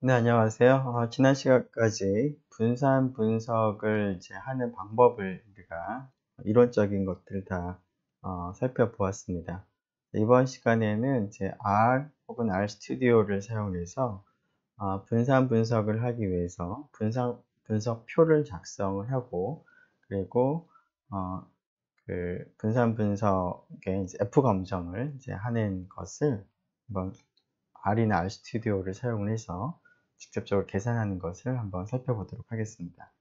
네, 안녕하세요. 지난 시간까지 분산 분석을 이제 하는 방법을 우리가 이론적인 것들 다 살펴보았습니다. 이번 시간에는 이제 R 혹은 RStudi오를 사용해서 분산 분석을 하기 위해서 분석표를 작성을 하고, 그리고 어, 그 분산 분석의 이제 F 검정을 이제 하는 것을 한번 R이나 RStudi오를 사용을 해서 직접적으로 계산하는 것을 한번 살펴보도록 하겠습니다.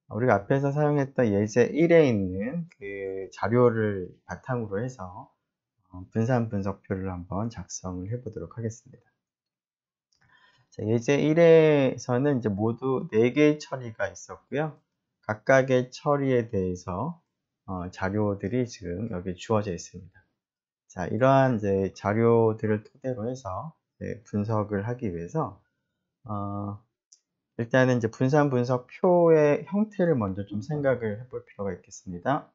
우리가 앞에서 사용했던 예제 1에 있는 그 자료를 바탕으로 해서 분산 분석표를 한번 작성을 해 보도록 하겠습니다. 자, 예제 1에서는 이제 모두 4개의 처리가 있었고요. 각각의 처리에 대해서 자료들이 지금 여기 주어져 있습니다. 자, 이러한 이제 자료들을 토대로 해서 분석을 하기 위해서 일단은 이제 분산 분석표의 형태를 먼저 좀 생각을 해볼 필요가 있겠습니다.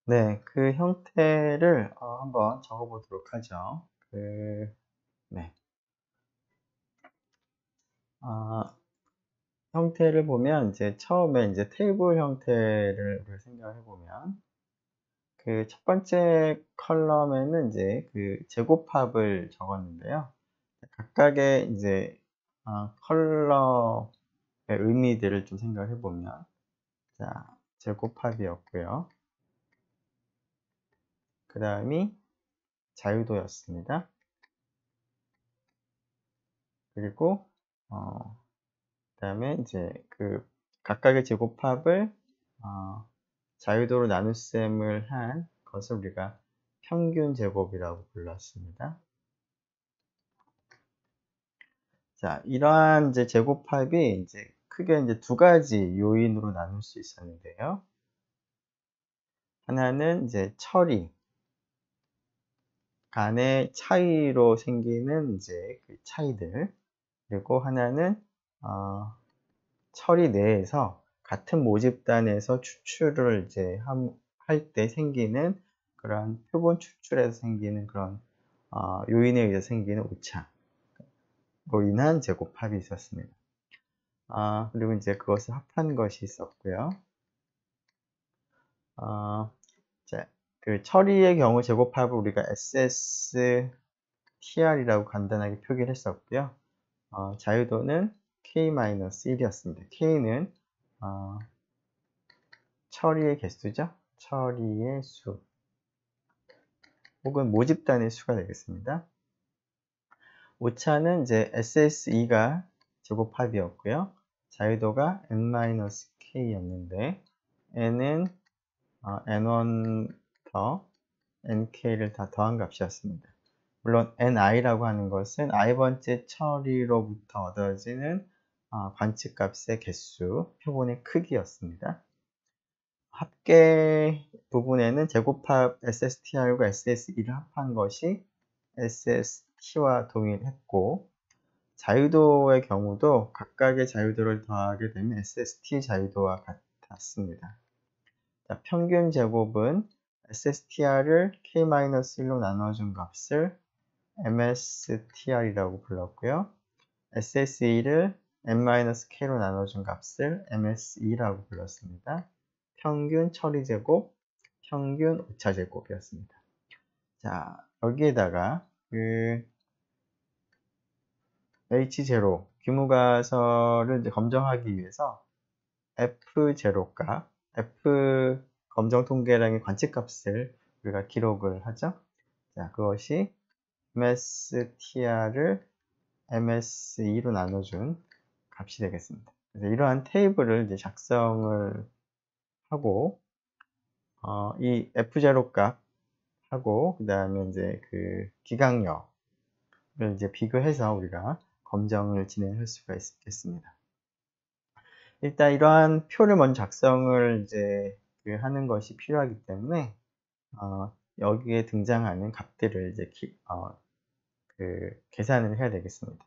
네, 그 형태를 한번 적어 보도록 하죠. 네. 형태를 보면 이제 처음에 이제 테이블 형태를 우리가 생각을 해보면 그 첫 번째 컬럼에는 이제 그 제곱합을 적었는데요. 각각의 이제 컬럼의 의미들을 좀 생각을 해보면, 자, 제곱합이었고요. 그 다음이 자유도였습니다. 그리고 그 다음에 이제 그 각각의 제곱합을 자유도로 나눗셈을 한 것을 우리가 평균 제곱이라고 불렀습니다. 자, 이러한 이제 제곱합이 이제 크게 이제 두 가지 요인으로 나눌 수 있었는데요. 하나는 이제 처리 간의 차이로 생기는 이제 그 차이들, 그리고 하나는 처리 내에서 같은 모집단에서 추출을 이제 할 때 생기는 그런 표본 추출에서 생기는 그런 요인에 의해서 생기는 오차로 인한 제곱합이 있었습니다. 그리고 이제 그것을 합한 것이 있었고요. 자, 그 처리의 경우 제곱합을 우리가 SSTR이라고 간단하게 표기를 했었고요. 자유도는 K-1이었습니다. K는 처리의 개수죠. 처리의 수 혹은 모집단의 수가 되겠습니다. 오차는 이제 SSE가 제곱합이었고요. 자유도가 N-K였는데 N은 N1 더 NK를 다 더한 값이었습니다. 물론 NI라고 하는 것은 i번째 처리로부터 얻어지는 관측값의 개수, 표본의 크기였습니다. 합계 부분에는 제곱합 SSTR과 SSE를 합한 것이 SST와 동일했고, 자유도의 경우도 각각의 자유도를 더하게 되면 SST 자유도와 같았습니다. 자, 평균 제곱은 SSTR을 K-1로 나눠준 값을 MSTR이라고 불렀고요. SSE를 N-K로 나눠준 값을 MSE라고 불렀습니다. 평균 처리 제곱, 평균 오차 제곱이었습니다. 자, 여기에다가 그 H0 규모가설을 이제 검정하기 위해서 F0 값, F 검정 통계량의 관측값을 우리가 기록을 하죠. 자, 그것이 MSTR을 MSE로 나눠준 값이 되겠습니다. 그래서 이러한 테이블을 이제 작성을 하고, 이 F0 값하고, 그 다음에 이제 그 기강력을 이제 비교해서 우리가 검정을 진행할 수가 있겠습니다. 일단 이러한 표를 먼저 작성을 이제 하는 것이 필요하기 때문에, 여기에 등장하는 값들을 이제 계산을 해야 되겠습니다.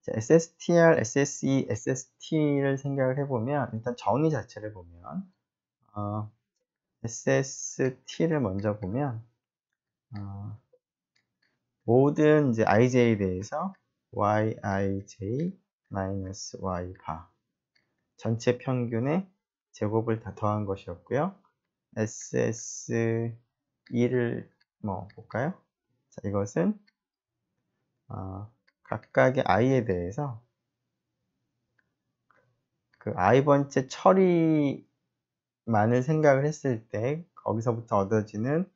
자, SSTR, SSE, SST를 생각을 해보면, 일단 정의 자체를 보면, SST를 먼저 보면, 모든 이제 IJ에 대해서 yij 마이너스 y 바 전체 평균의 제곱을 다 더한 것이었고요. ss2를 볼까요? 자, 이것은 각각의 i에 대해서 그 i번째 처리만을 생각을 했을 때 거기서부터 얻어지는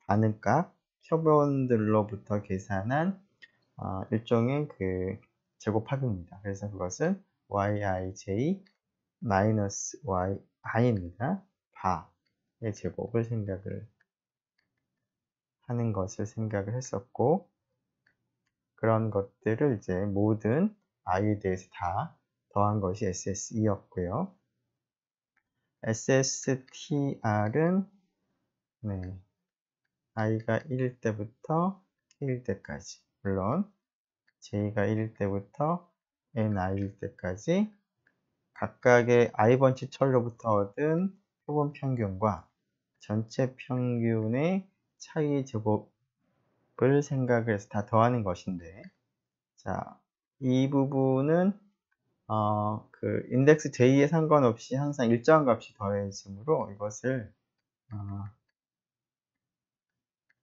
반응값, 표본들로부터 계산한 일종의 그 제곱합입니다. 그래서 그것은 yij 마이너스 yi입니다. 바의 제곱을 생각을 하는 것을 생각을 했었고, 그런 것들을 이제 모든 i에 대해서 다 더한 것이 SSE였고요. SSTR은 i가 1일 때부터 k일 때까지, 물론 j가 1일 때부터 ni일 때까지 각각의 i번치 철로부터 얻은 표본 평균과 전체 평균의 차이 제곱을 생각을 해서 다 더하는 것인데, 자, 이 부분은 그 인덱스 j에 상관없이 항상 일정한 값이 더해지므로 이것을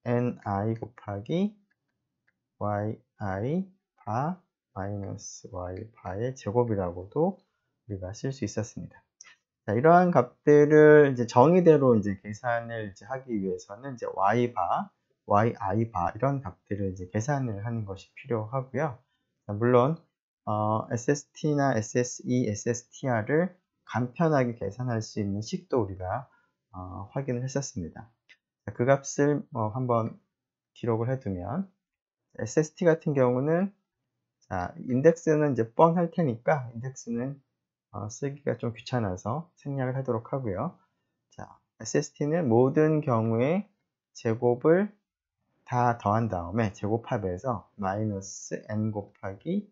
ni 곱하기 yi 바 마이너스 y 바의 제곱이라고도 우리가 쓸 수 있었습니다. 자, 이러한 값들을 이제 정의대로 이제 계산을 이제 하기 위해서는 이제 y 바, yi 바 이런 값들을 이제 계산을 하는 것이 필요하고요. 자, 물론 SST나 SSE, SSTR을 간편하게 계산할 수 있는 식도 우리가 확인을 했었습니다. 자, 그 값을 한번 기록을 해두면 SST 같은 경우는 자, 인덱스는 이제 뻔할 테니까 인덱스는 쓰기가 좀 귀찮아서 생략을 하도록 하고요. 자, SST는 모든 경우에 제곱을 다 더한 다음에 제곱합에서 마이너스 n 곱하기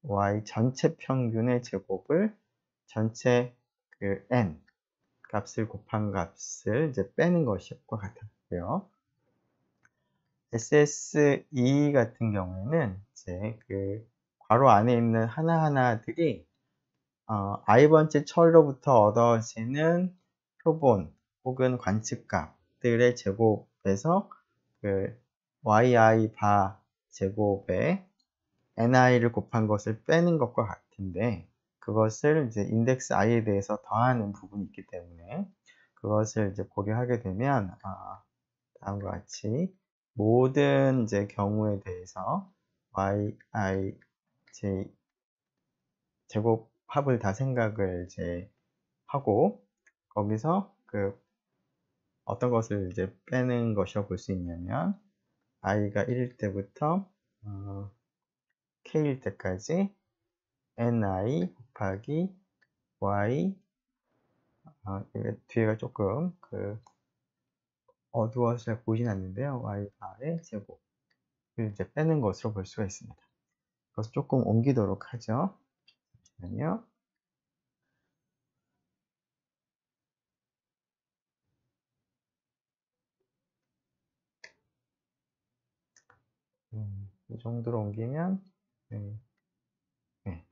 y 전체 평균의 제곱을 전체 그 n 값을 곱한 값을 이제 빼는 것과 같았고요. SSE 같은 경우에는 이제 그 괄호 안에 있는 하나하나들이 i번째 철로부터 얻어지는 표본 혹은 관측값들의 제곱에서 그 yi 바 제곱에 ni를 곱한 것을 빼는 것과 같은데, 그것을 이제 인덱스 i에 대해서 더하는 부분이 있기 때문에 그것을 이제 고려하게 되면 다음과 같이 모든 이제 경우에 대해서 yij 제곱합을 다 생각을 이제 하고 거기서 그 어떤 것을 이제 빼는 것이라고 볼 수 있냐면 i가 1일 때부터 k일 때까지 ni 곱하기 y 뒤에가 조금 그 어두워서 잘 보이진 않는데요. y 바의 제곱을 이제 빼는 것으로 볼 수가 있습니다. 그것을 조금 옮기도록 하죠. 잠시만요. 이 정도로 옮기면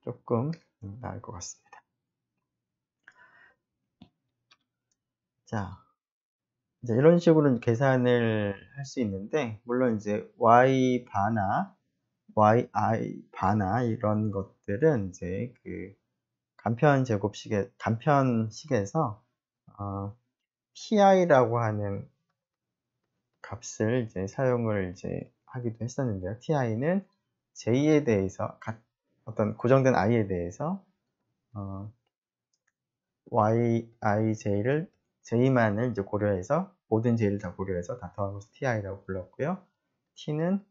조금 나을 것 같습니다. 자, 이제 이런 식으로 계산을 할 수 있는데, 물론 이제 y 바나 yi 바나 이런 것들은 이제 그 간편식에서 ti라고 하는 값을 이제 사용을 이제 하기도 했었는데요. ti는 j에 대해서 어떤 고정된 i에 대해서 yij를 j만을 이제 고려해서 모든 j를 다 고려해서 다 더한 것을 ti라고 불렀고요. t는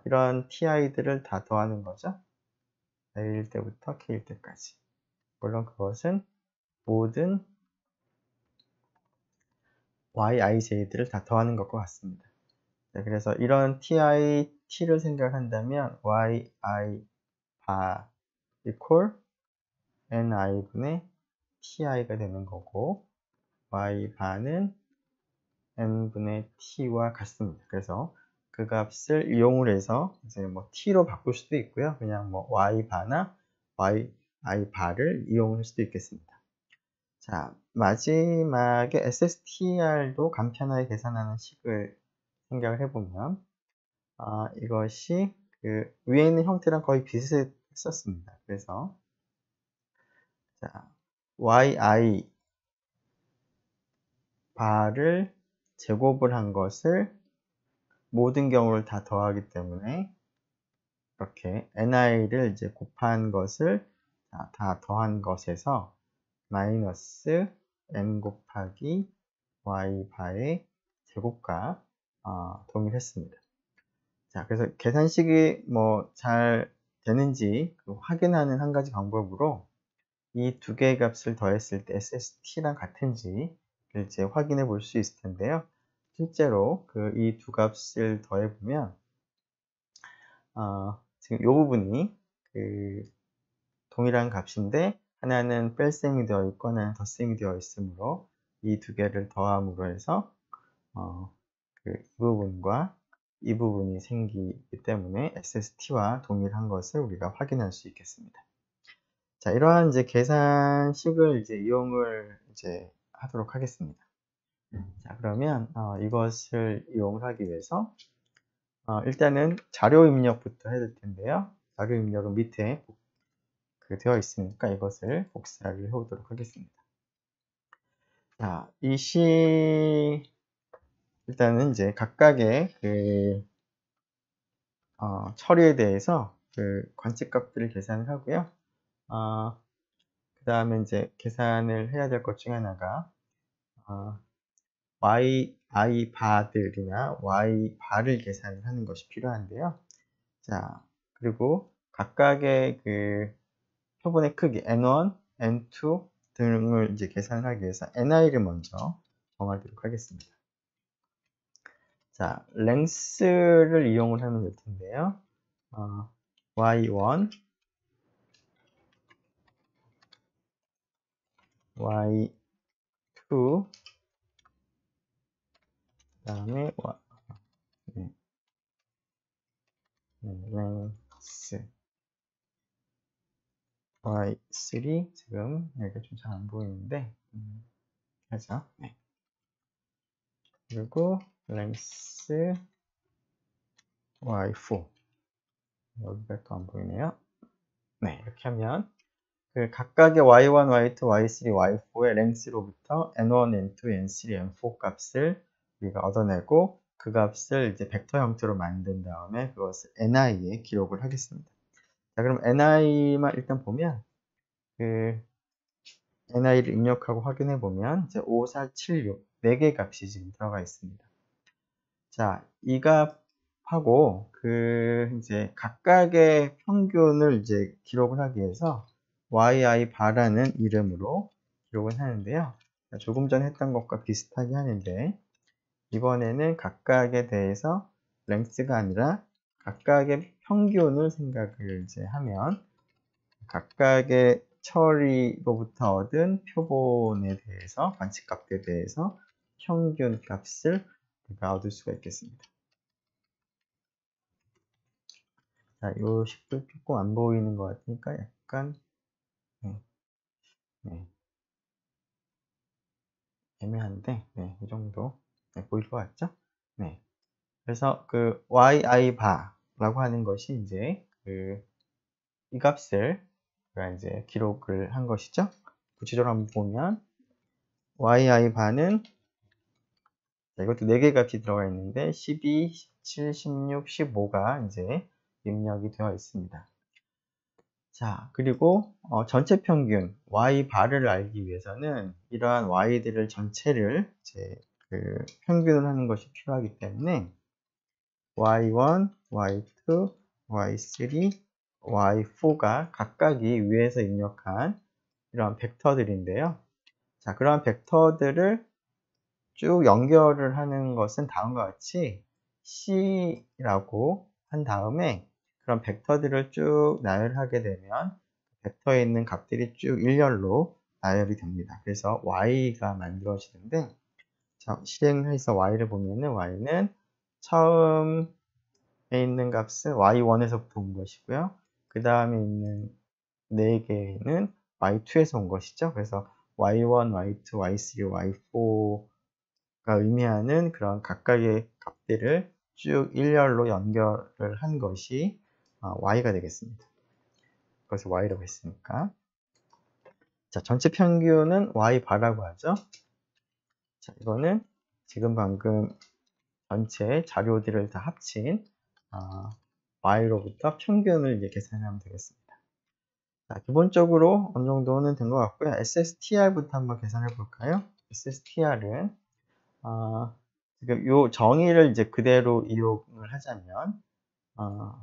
이런 ti들을 다 더하는 거죠. A일 때부터 K일 때까지. 물론 그것은 모든 yij들을 다 더하는 것과 같습니다. 네, 그래서 이런 t를 생각한다면 yi 바 equal ni분의 ti가 되는 거고 y 바는 n분의 t와 같습니다. 그래서 그 값을 이용을 해서 이제 뭐 t로 바꿀 수도 있고요. 그냥 뭐 y바나 yi바를 이용할 수도 있겠습니다. 자, 마지막에 SSTR도 간편하게 계산하는 식을 생각을 해보면, 이것이 그 위에 있는 형태랑 거의 비슷했었습니다. 그래서, 자, yi 바를 제곱을 한 것을 모든 경우를 다 더하기 때문에, 이렇게 ni를 이제 곱한 것을 다 더한 것에서 마이너스 n 곱하기 y 바의 제곱과 동일했습니다. 자, 그래서 계산식이 뭐 잘 되는지 확인하는 한 가지 방법으로 이 두 개의 값을 더했을 때 SST랑 같은지 이제 확인해 볼 수 있을 텐데요. 실제로 그 이 두 값을 더해 보면 지금 이 부분이 그 동일한 값인데 하나는 뺄셈이 되어 있고 하나는 덧셈이 되어 있으므로 이 두 개를 더함으로 해서 이 부분과 이 부분이 생기기 때문에 SST와 동일한 것을 우리가 확인할 수 있겠습니다. 자, 이러한 이제 계산식을 이제 이용을 이제 하도록 하겠습니다. 자, 그러면 이것을 이용을 하기 위해서 일단은 자료 입력부터 해야 될 텐데요. 자료 입력은 밑에 되어 있으니까 이것을 복사를 해보도록 하겠습니다. 자, 일단은 이제 각각의 처리에 대해서 관측값들을 계산을 하고요. 그 다음에 이제 계산을 해야 될 것 중에 하나가 yi 바들이나 y 바를 계산을 하는 것이 필요한데요. 자, 그리고 각각의 표본의 크기 n1, n2 등을 이제 계산을 하기 위해서 ni를 먼저 정하도록 하겠습니다. 자, length를 이용을 하면 될 텐데요. y1, y2, 그 다음에 length y3 지금 여기가 좀 잘 안 보이는데 하죠. 네. 그리고 length y4 여기가 또 안 보이네요. 네, 이렇게 하면 각각의 y1, y2, y3, y4의 length로부터 n1, n2, n3, n4 값을 우리가 얻어내고 그 값을 이제 벡터 형태로 만든 다음에 그것을 ni에 기록을 하겠습니다. 자, 그럼 ni만 일단 보면 ni를 입력하고 확인해 보면 이제 5, 4, 7, 6 4개의 값이 지금 들어가 있습니다. 자, 이 값하고 이제 각각의 평균을 이제 기록을 하기 위해서 yi 바라는 이름으로 기록을 하는데요. 조금 전에 했던 것과 비슷하게 하는데 이번에는 각각에 대해서 length가 아니라 각각의 평균을 생각을 이제 하면 각각의 처리로부터 얻은 표본에 대해서 관측값에 대해서 평균 값을 우리가 얻을 수가 있겠습니다. 자, 이 식도 조금 안 보이는 것 같으니까 약간 애매한데 이 정도 보일 것 같죠? 네. 그래서 yi 바라고 하는 것이 이제 이 값을 이제 기록을 한 것이죠. 구체적으로 한번 보면 yi 바는 이것도 4개 값이 들어가 있는데 12, 17, 16, 15가 이제 입력이 되어 있습니다. 자, 그리고 전체 평균 y 바를 알기 위해서는 이러한 y들을 전체를 이제 평균을 하는 것이 필요하기 때문에 y1, y2, y3, y4가 각각이 위에서 입력한 이러한 벡터들인데요. 자, 그러한 벡터들을 쭉 연결을 하는 것은 다음과 같이 C라고 한 다음에 그런 벡터들을 쭉 나열하게 되면 벡터에 있는 값들이 쭉 일렬로 나열이 됩니다. 그래서 Y가 만들어지는데 자, 실행해서 Y를 보면은 Y는 처음 있는 값은 y1에서부터 온 것이고요. 그 다음에 있는 4개는 y2에서 온 것이죠. 그래서 y1, y2, y3, y4가 의미하는 그런 각각의 값들을 쭉 일렬로 연결을 한 것이 y가 되겠습니다. 그래서 y라고 했으니까. 자, 전체 평균은 y바라고 하죠. 자, 이거는 지금 방금 전체 자료들을 다 합친 y로부터 평균을 이제 계산하면 되겠습니다. 자, 기본적으로 어느 정도는 된 것 같고요. SSTR부터 한번 계산해 볼까요? SSTR은 지금 요 정의를 이제 그대로 이용을 하자면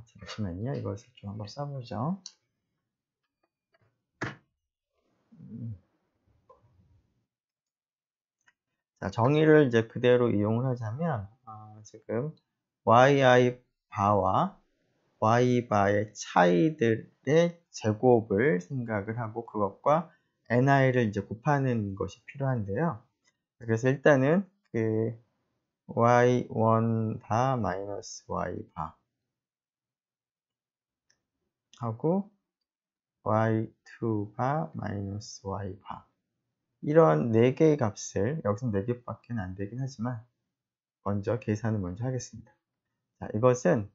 잠시만요. 이것을 좀 한번 써보죠. 자, 정의를 이제 그대로 이용을 하자면 지금 yi 바와 y 바의 차이들의 제곱을 생각을 하고 그것과 ni를 이제 곱하는 것이 필요한데요. 그래서 일단은 그 y1 바 마이너스 y 바 하고 y2 바 마이너스 y 바 이런 4개의 값을 여기서 4개밖에 안 되긴 하지만 먼저 계산을 먼저 하겠습니다. 자, 이것은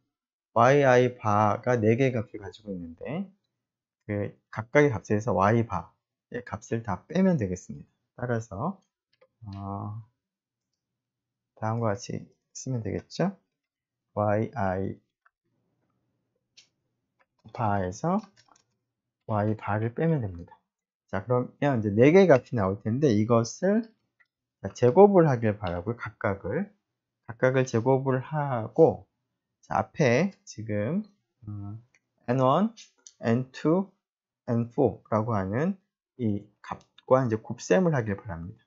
yi 바가 4개의 값을 가지고 있는데 그 각각의 값에서 y 바의 값을 다 빼면 되겠습니다. 따라서 다음과 같이 쓰면 되겠죠? yi 바에서 y 바를 빼면 됩니다. 자, 그러면 이제 4개의 값이 나올 텐데 이것을 제곱을 하길 바라고요. 각각을 제곱을 하고 자, 앞에 지금 n1, n2, n4라고 하는 이 값과 이제 곱셈을 하길 바랍니다.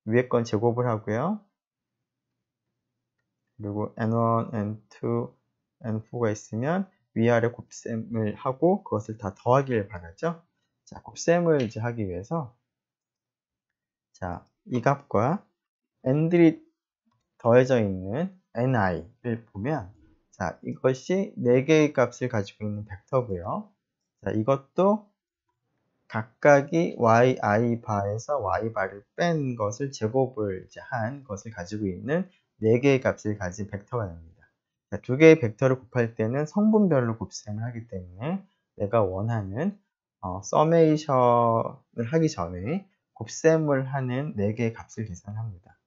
위에 건 제곱을 하고요. 그리고 n1, n2, n4가 있으면 위아래 곱셈을 하고 그것을 다 더하길 바라죠. 자, 곱셈을 이제 하기 위해서 자, 이 값과 n들이 더해져 있는 ni를 보면 자, 이것이 4개의 값을 가지고 있는 벡터고요. 자, 이것도 각각이 yi 바에서 y 바를 뺀 것을 제곱을 이제 한 것을 가지고 있는 4개의 값을 가진 벡터가 됩니다. 자, 2개의 벡터를 곱할 때는 성분별로 곱셈을 하기 때문에 내가 원하는 서메이션을 하기 전에 곱셈을 하는 4개의 값을 계산합니다.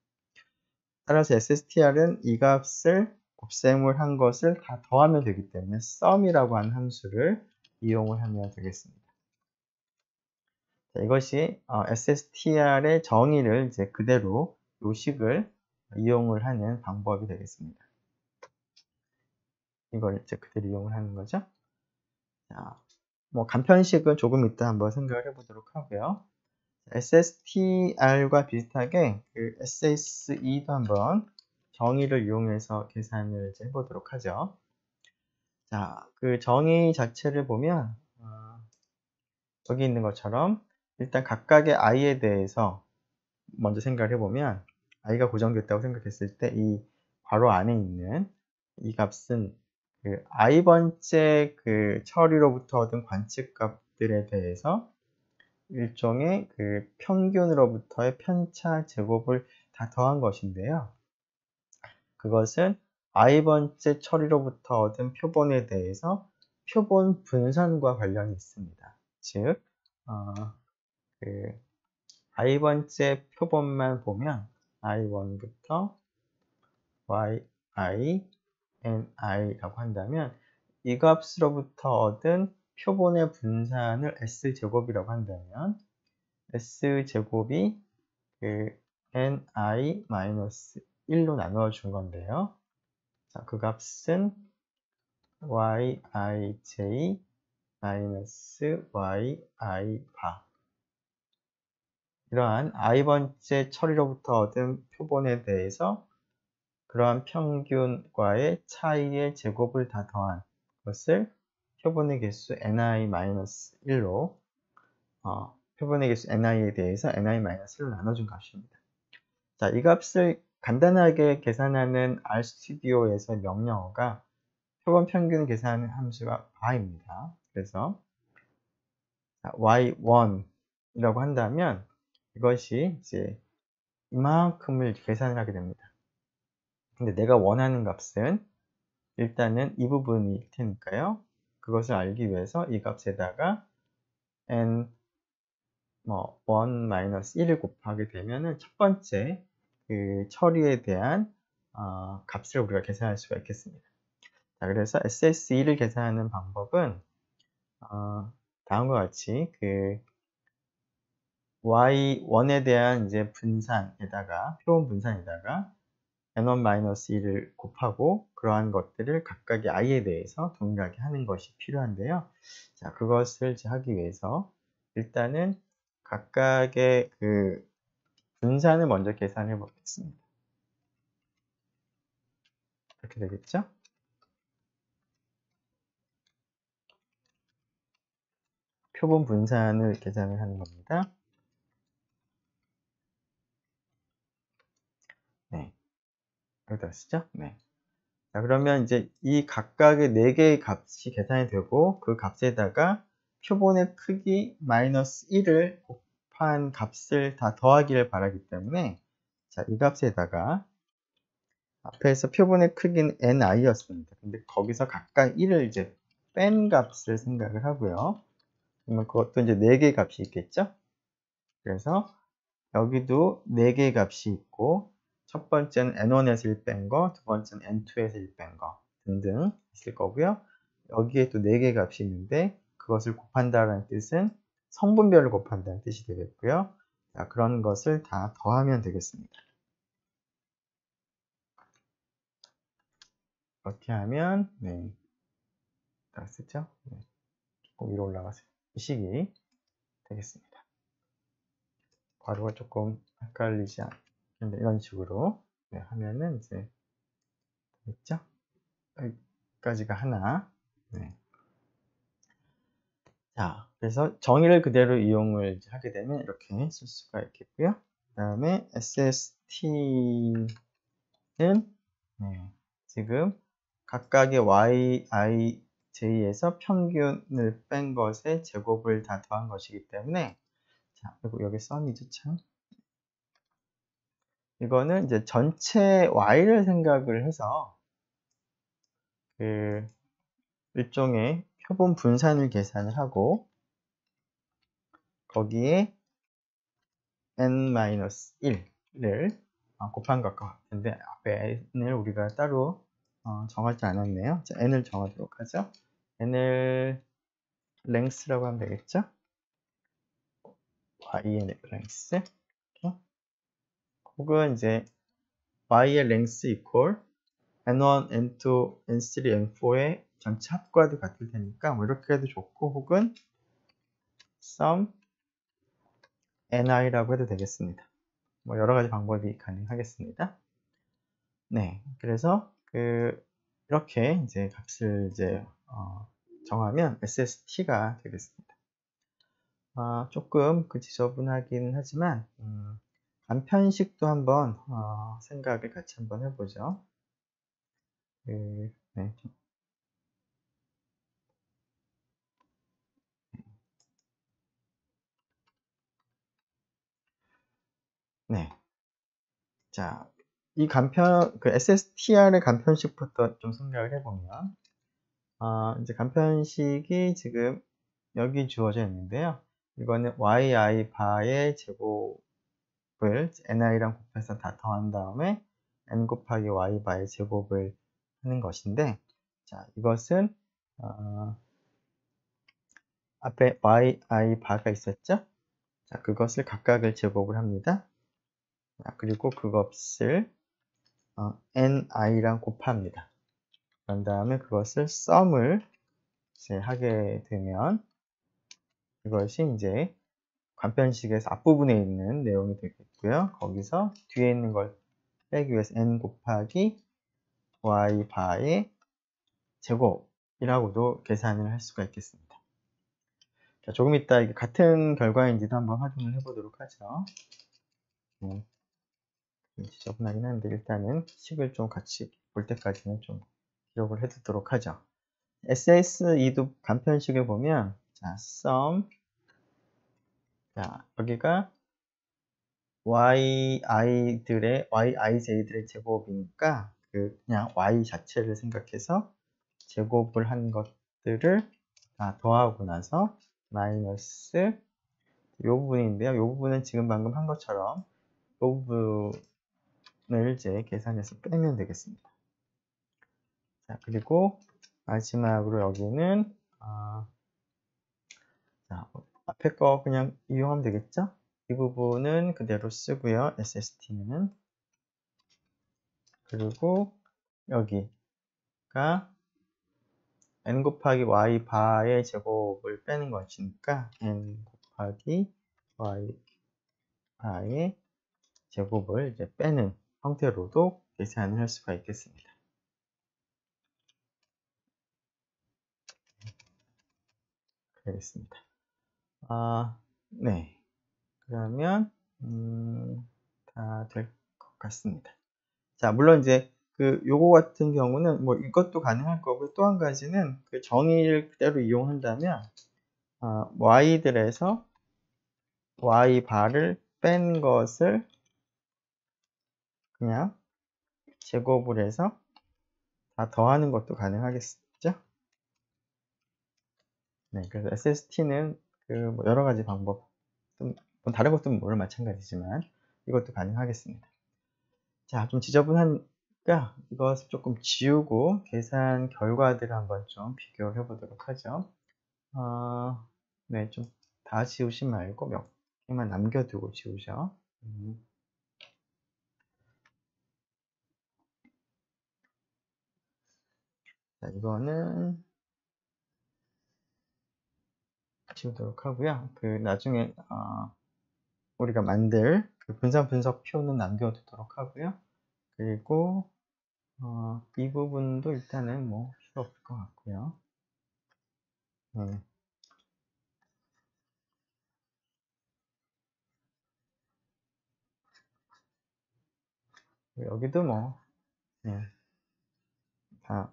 따라서 SSTR은 이 값을 곱셈을 한 것을 다 더하면 되기 때문에 sum이라고 하는 함수를 이용을 하면 되겠습니다. 자, 이것이 SSTR의 정의를 이제 그대로 요식을 이용을 하는 방법이 되겠습니다. 이걸 이제 그대로 이용을 하는 거죠. 자, 뭐 간편식은 조금 이따 한번 생각을 해보도록 하고요. SSTR과 비슷하게 그 SSE도 한번 정의를 이용해서 계산을 이제 해보도록 하죠. 자, 그 정의 자체를 보면 여기 있는 것처럼 일단 각각의 i에 대해서 먼저 생각을 해보면 i가 고정됐다고 생각했을 때 이 괄호 안에 있는 이 값은 그 i번째 그 처리로부터 얻은 관측값들에 대해서 일종의 그 평균으로부터의 편차 제곱을 다 더한 것인데요. 그것은 i번째 처리로부터 얻은 표본에 대해서 표본 분산과 관련이 있습니다. 즉, 그 i번째 표본만 보면 i1부터 yi, ni라고 한다면 이 값으로부터 얻은 표본의 분산을 s제곱이라고 한다면 s제곱이 그 ni-1로 나누어 준 건데요. 자, 그 값은 yij yi 바 이러한 i번째 처리로부터 얻은 표본에 대해서 그러한 평균과의 차이의 제곱을 다 더한 것을 표본의 개수 ni-1로 표본의 개수 ni에 대해서 ni-1로 나눠준 값입니다. 자, 이 값을 간단하게 계산하는 RStudi오에서 명령어가 표본 평균 계산하는 함수가 바입니다. 그래서 y1이라고 한다면 이것이 이제 이만큼을 계산을 하게 됩니다. 근데 내가 원하는 값은 일단은 이 부분일 테니까요. 그것을 알기 위해서 이 값에다가 n 1-1을 곱하게 되면은 첫 번째 그 처리에 대한 값을 우리가 계산할 수가 있겠습니다. 자, 그래서 SS2를 계산하는 방법은 다음과 같이 그 y1에 대한 이제 분산에다가 표본 분산에다가 n1-1을 곱하고 그러한 것들을 각각의 i에 대해서 동일하게 하는 것이 필요한데요. 자, 그것을 이제 하기 위해서 일단은 각각의 그 분산을 먼저 계산해 보겠습니다. 이렇게 되겠죠? 표본 분산을 계산을 하는 겁니다. 네. 여기다 쓰죠? 네. 자, 그러면 이제 이 각각의 4개의 값이 계산이 되고 그 값에다가 표본의 크기 마이너스 1을 곱한 값을 다 더하기를 바라기 때문에 자, 이 값에다가 앞에서 표본의 크기는 ni였습니다. 근데 거기서 각각 1을 이제 뺀 값을 생각을 하고요. 그러면 그것도 이제 4개의 값이 있겠죠? 그래서 여기도 4개의 값이 있고 첫 번째는 n1에서 1 뺀 거, 두 번째는 n2에서 1 뺀 거 등등 있을 거고요. 여기에 또 4개의 값이 있는데 그것을 곱한다는 뜻은 성분별을 곱한다는 뜻이 되겠고요. 자, 그런 것을 다 더하면 되겠습니다. 이렇게 하면 딱 쓰죠? 조금 위로 올라가서 이 식이 되겠습니다. 괄호가 조금 헷갈리지 않게 이런 식으로 하면은 이제 됐죠? 여기까지가 하나. 자, 그래서 정의를 그대로 이용을 하게 되면 이렇게 쓸 수가 있겠고요. 그 다음에 SST는 지금 각각의 YIJ에서 평균을 뺀 것의 제곱을 다 더한 것이기 때문에 자, 그리고 여기 썸이죠, 참. 이거는 이제 전체 Y를 생각을 해서 그 일종의 표본 분산을 계산을 하고 거기에 n-1을 곱한 것과 같은데 앞에 n을 우리가 따로 정하지 않았네요. 자, n을 정하도록 하죠. n을 length라고 하면 되겠죠. y의 length 이렇게. 혹은 이제 y의 length equal n1, n2, n3, n4의 전체 합과도 같을 테니까 뭐 이렇게 해도 좋고 혹은 sum ni라고 해도 되겠습니다. 뭐 여러 가지 방법이 가능하겠습니다. 네, 그래서 이렇게 이제 값을 이제 정하면 SST가 되겠습니다. 조금 지저분하긴 하지만 간편식도 한번 생각을 같이 한번 해보죠. 네. 자, 이 SSTR의 간편식부터 좀 생각을 해보면, 이제 간편식이 지금 여기 주어져 있는데요. 이거는 yi 바의 제곱을 ni랑 곱해서 다 더한 다음에 n 곱하기 y 바의 제곱을 하는 것인데, 자, 이것은 앞에 yi 바가 있었죠? 자, 그것을 각각을 제곱을 합니다. 자, 그리고 그것을 ni랑 곱합니다. 그런 다음에 그것을 썸을 이제 하게 되면 이것이 이제 간편식에서 앞부분에 있는 내용이 되겠고요. 거기서 뒤에 있는 걸 빼기 위해서 n 곱하기 y 바의 제곱이라고도 계산을 할 수가 있겠습니다. 자, 조금 이따 이게 같은 결과인지도 한번 확인을 해보도록 하죠. 지저분하긴 한데 일단은 식을 좀 같이 볼 때까지는 좀 기록을 해두도록 하죠. SSE도 간편식을 보면, 자, sum, 자, 여기가 yij들의 제곱이니까, 그냥 y 자체를 생각해서 제곱을 한 것들을 다 더하고 나서, 마이너스, 요 부분인데요. 요 부분은 지금 방금 한 것처럼, 요 부분을 이제 계산해서 빼면 되겠습니다. 자, 그리고 마지막으로 여기는, 자, 앞에 거 그냥 이용하면 되겠죠? 이 부분은 그대로 쓰고요. SST는. 그리고 여기가 n 곱하기 y 바의 제곱을 빼는 것이니까 n 곱하기 y 바의 제곱을 이제 빼는 형태로도 계산을 할 수가 있겠습니다. 그러겠습니다. 네. 그러면 다 될 것 같습니다. 자, 물론 이제 요거 같은 경우는 뭐 이것도 가능할 거고, 또 한 가지는 그 정의를 그대로 이용한다면 y들에서 y 바를 뺀 것을 그냥 제곱을 해서 다 더하는 것도 가능하겠죠? 네, 그래서 SST는 뭐 여러 가지 방법, 다른 것도 물론 마찬가지지만 이것도 가능하겠습니다. 자, 좀 지저분하니까 이것을 조금 지우고 계산 결과들을 한번 좀 비교를 해보도록 하죠. 네, 좀 다 지우지 말고 몇 개만 남겨두고 지우죠. 자, 이거는 지우도록 하고요. 나중에 우리가 만들 분산 분석 표는 남겨두도록 하고요. 그리고 이 부분도 일단은 뭐 필요 없을 것 같고요. 여기도 뭐 다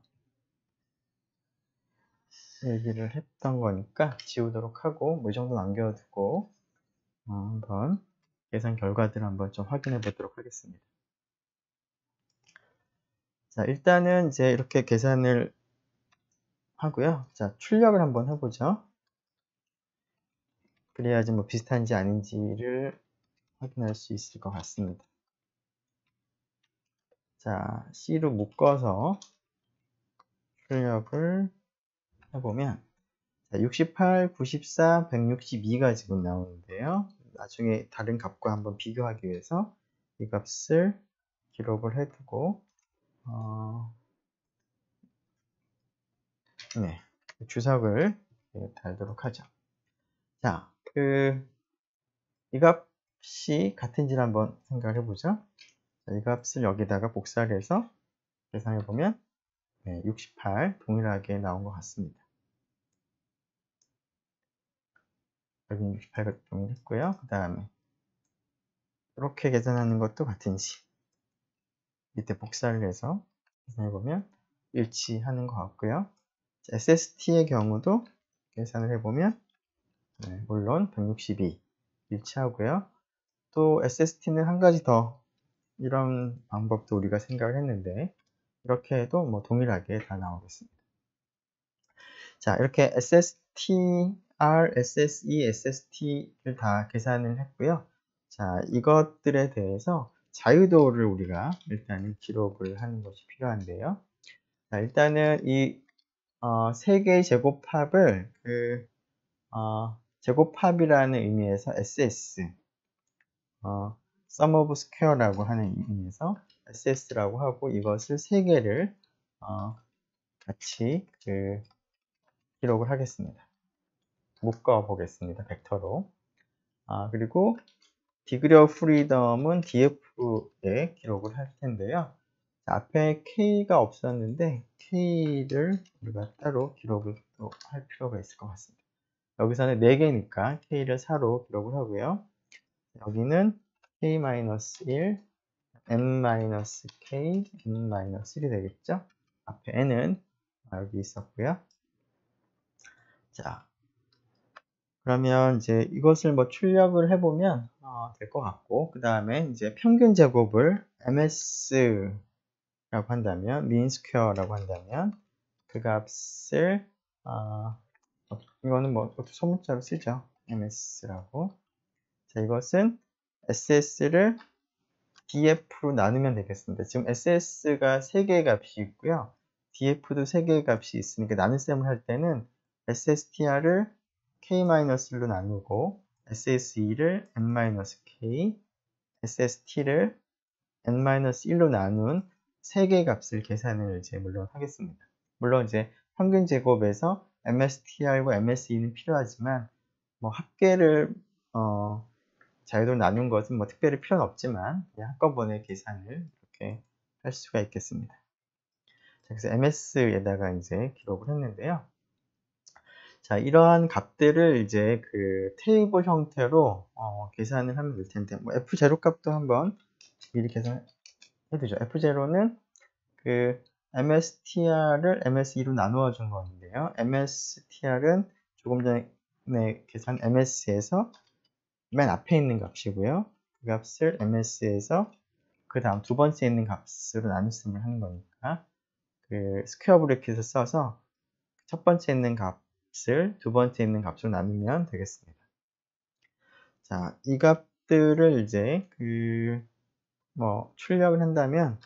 얘기를 했던 거니까 지우도록 하고 뭐 이 정도 남겨두고 한번 계산 결과들을 한번 좀 확인해 보도록 하겠습니다. 자, 일단은 이제 이렇게 계산을 하고요. 자, 출력을 한번 해보죠. 그래야지 뭐 비슷한지 아닌지를 확인할 수 있을 것 같습니다. 자, C로 묶어서 출력을 해보면, 자, 68, 94, 162가 지금 나오는데요. 나중에 다른 값과 한번 비교하기 위해서 이 값을 기록을 해두고, 네, 주석을 달도록 하죠. 자, 이 값이 같은지를 한번 생각을 해보죠. 자, 이 값을 여기다가 복사를 해서 계산해보면 68 동일하게 나온 것 같습니다. 여기는 68가 동일했고요. 그 다음에 이렇게 계산하는 것도 같은지 밑에 복사를 해서 계산해보면 일치하는 것 같고요. SST의 경우도 계산을 해보면 물론 162 일치하고요. 또 SST는 한 가지 더 이런 방법도 우리가 생각을 했는데 이렇게 해도 뭐 동일하게 다 나오겠습니다. 자, 이렇게 SSTR, SSE, SST를 다 계산을 했고요. 자, 이것들에 대해서 자유도를 우리가 일단은 기록을 하는 것이 필요한데요. 자, 일단은 이 세 개의 제곱합을 제곱합이라는 의미에서 SS, sum of square라고 하는 의미에서 SS라고 하고 이것을 세 개를 같이 기록을 하겠습니다. 묶어 보겠습니다. 벡터로. 그리고 degree of freedom은 df에 기록을 할 텐데요. 앞에 k가 없었는데 k를 우리가 따로 기록을 또 할 필요가 있을 것 같습니다. 여기서는 4개니까 k를 4로 기록을 하고요. 여기는 k-1, n-k, n-1이 되겠죠? 앞에 n은 여기 있었고요. 자, 그러면 이제 이것을 뭐 출력을 해보면 될 것 같고, 그 다음에 이제 평균 제곱을 ms라고 한다면, mean square라고 한다면, 그 값을 이거는 뭐 어떻게 소문자로 쓰죠. ms라고. 자, 이것은 ss를 df로 나누면 되겠습니다. 지금 ss가 3개의 값이 있고요. df도 3개의 값이 있으니까 나눗셈을 할 때는 sstr을 k-1로 나누고 sse2를 n-k, sst를 n-1로 나눈 3개의 값을 계산을 이제 물론 하겠습니다. 물론 이제 평균 제곱에서 mstr과 mse는 필요하지만 뭐 합계를 자유도로 나눈 것은 뭐 특별히 필요는 없지만 그냥 한꺼번에 계산을 이렇게 할 수가 있겠습니다. 자, 그래서 ms에다가 이제 기록을 했는데요. 자, 이러한 값들을 이제 그 테이블 형태로 계산을 하면 될 텐데, 뭐 f0 값도 한번 미리 계산해 두죠. f0는 그 mstr을 mse2로 나누어 준 건데요. mstr은 조금 전에 계산 ms에서 맨 앞에 있는 값이고요. 그 값을 ms에서 그 다음 두 번째 있는 값으로 나눗셈을 하는 거니까 그 스퀘어 브래킷을 써서 첫 번째 있는 값을 두 번째 있는 값으로 나누면 되겠습니다. 자, 이 값들을 이제 뭐 출력을 한다면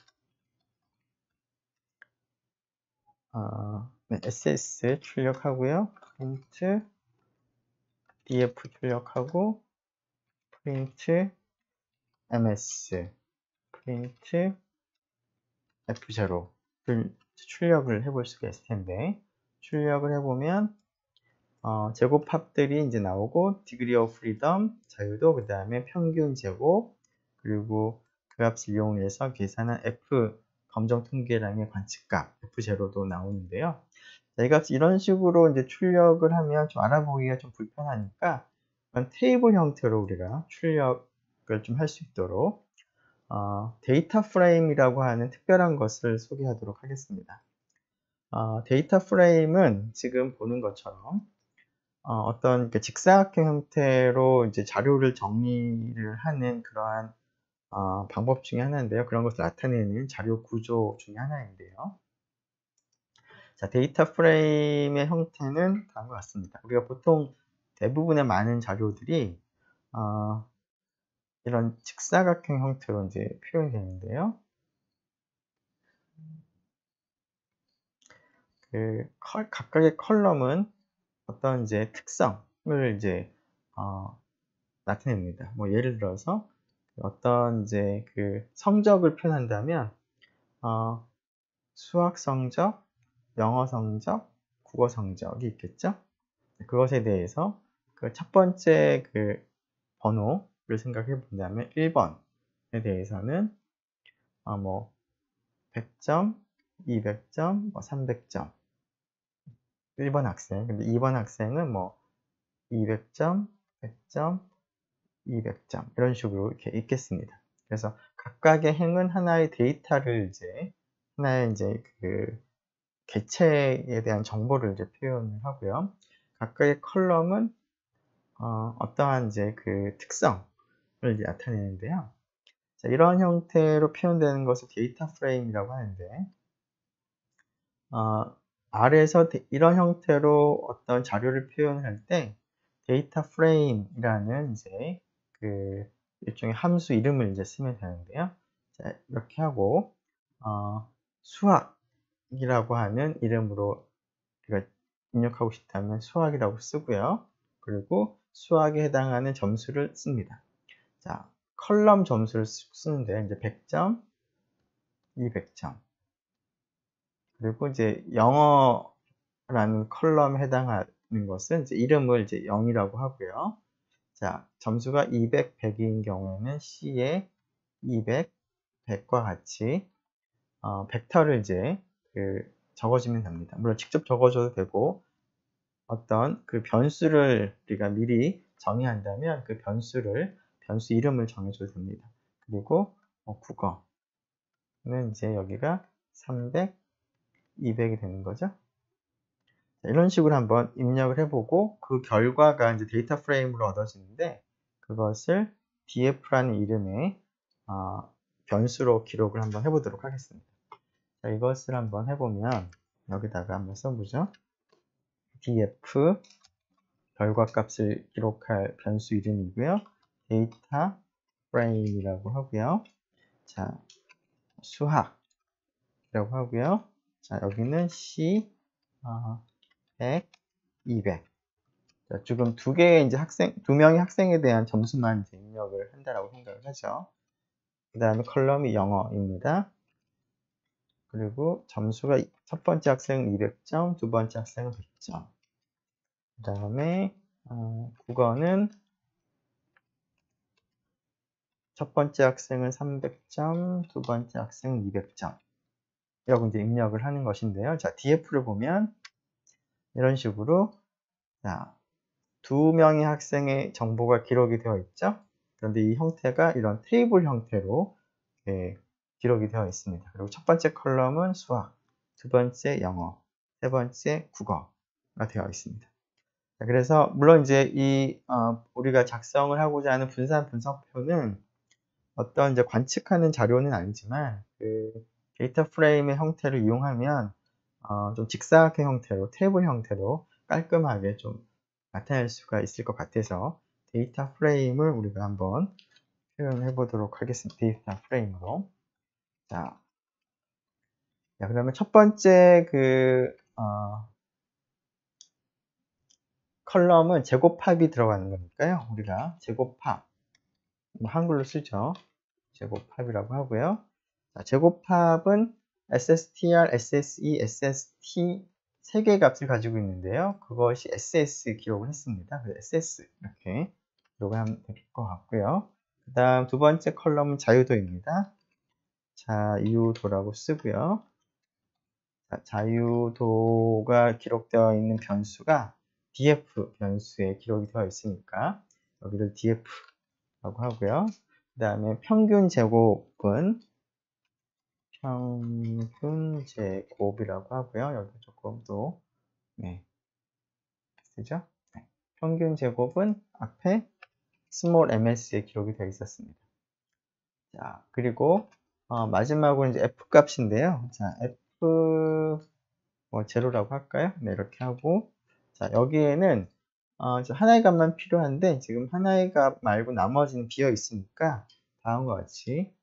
네, ss 출력하고요. print df 출력하고 print ms print f0를 출력을 해볼 수가 있을 텐데, 출력을 해보면 제곱합들이 이제 나오고 degree of freedom 자유도, 그 다음에 평균 제곱, 그리고 그 값을 이용해서 계산한 f 검정 통계량의 관측값 f0도 나오는데요. 이 값 이런 식으로 이제 출력을 하면 좀 알아보기가 좀 불편하니까 테이블 형태로 우리가 출력을 좀 할 수 있도록 데이터 프레임이라고 하는 특별한 것을 소개하도록 하겠습니다. 데이터 프레임은 지금 보는 것처럼 어떤 직사각형 형태로 이제 자료를 정리를 하는 그러한 방법 중에 하나인데요. 그런 것을 나타내는 자료 구조 중에 하나인데요. 자, 데이터 프레임의 형태는 다음과 같습니다. 우리가 보통 대부분의 많은 자료들이 이런 직사각형 형태로 이제 표현이 되는데요. 각각의 컬럼은 어떤 이제 특성을 이제 나타냅니다. 뭐 예를 들어서 어떤 이제 그 성적을 표현한다면 수학 성적, 영어 성적, 국어 성적이 있겠죠. 그것에 대해서 그 첫 번째 그 번호를 생각해 본다면 1번에 대해서는 뭐 100점, 200점, 뭐 300점 1번 학생. 근데 2번 학생은 뭐 200점, 100점, 200점 이런 식으로 이렇게 있겠습니다. 그래서 각각의 행은 하나의 데이터를 이제 하나의 이제 그 개체에 대한 정보를 이제 표현을 하고요. 각각의 컬럼은 어떠한 이제 그 특성을 이제 나타내는데요. 자, 이런 형태로 표현되는 것을 데이터 프레임이라고 하는데, R에서 이런 형태로 어떤 자료를 표현할 때 데이터 프레임이라는 이제 그 일종의 함수 이름을 이제 쓰면 되는데요. 자, 이렇게 하고 수학이라고 하는 이름으로 우리가 입력하고 싶다면 수학이라고 쓰고요. 그리고 수학에 해당하는 점수를 씁니다. 자, 컬럼 점수를 쓰는데 이제 100점, 200점. 그리고 이제 영어라는 컬럼에 해당하는 것은 이제 이름을 이제 0이라고 하고요. 자, 점수가 200, 100인 경우에는 C에 200, 100과 같이 벡터를 이제 적어주면 됩니다. 물론 직접 적어줘도 되고 어떤 그 변수를 우리가 미리 정의한다면 그 변수 이름을 정해줘도 됩니다. 그리고 국어는 이제 여기가 300, 200이 되는 거죠. 자, 이런 식으로 한번 입력을 해보고 그 결과가 이제 데이터 프레임으로 얻어지는데 그것을 df라는 이름의 변수로 기록을 한번 해보도록 하겠습니다. 자, 이것을 한번 해보면 여기다가 한번 써보죠. df 결과값을 기록할 변수 이름이고요. 데이터 프레임이라고 하고요. 자, 수학이라고 하고요. 자, 여기는 C 100, 200. 자, 지금 두 명의 학생에 대한 점수만 이제 입력을 한다라고 생각을 하죠. 그 다음에 컬럼이 영어입니다. 그리고 점수가 첫 번째 학생은 200점, 두 번째 학생은 100점. 그 다음에 국어는 첫 번째 학생은 300점, 두 번째 학생은 200점. 이라고 이제 입력을 하는 것인데요. 자, df를 보면 이런 식으로 자, 두 명의 학생의 정보가 기록이 되어 있죠. 그런데 이 형태가 이런 테이블 형태로 기록이 되어 있습니다. 그리고 첫 번째 컬럼은 수학, 두 번째 영어, 세 번째 국어가 되어 있습니다. 자, 그래서 물론 이제 우리가 작성을 하고자 하는 분산 분석표는 어떤 이제 관측하는 자료는 아니지만 그 데이터 프레임의 형태를 이용하면 좀 직사각형 형태로 테이블 형태로 깔끔하게 좀 나타낼 수가 있을 것 같아서 데이터 프레임을 우리가 한번 표현해 보도록 하겠습니다. 데이터 프레임으로. 자, 그러면 첫 번째 컬럼은 제곱합이 들어가는 거니까요. 우리가 제곱합, 한글로 쓰죠. 제곱합이라고 하고요. 자, 제곱합은 SSTR, SSE, SST 세 개의 값을 가지고 있는데요. 그것이 SS 기록을 했습니다. 그래서 SS 이렇게 기록을 하면 될 것 같고요. 그 다음 두 번째 컬럼은 자유도입니다. 자유도라고 쓰고요. 자, 자유도가 기록되어 있는 변수가 df 변수에 기록이 되어 있으니까 여기를 df라고 하고요. 그 다음에 평균 제곱은 평균 제곱이라고 하고요. 여기 조금 더 쓰죠. 평균 제곱은 앞에 small ms에 기록이 되어 있었습니다. 자, 그리고 마지막으로 이제 f 값인데요. 자, f 제로라고 할까요? 네, 이렇게 하고 자, 여기에는 하나의 값만 필요한데 지금 하나의 값 말고 나머지는 비어 있으니까 다음과 같이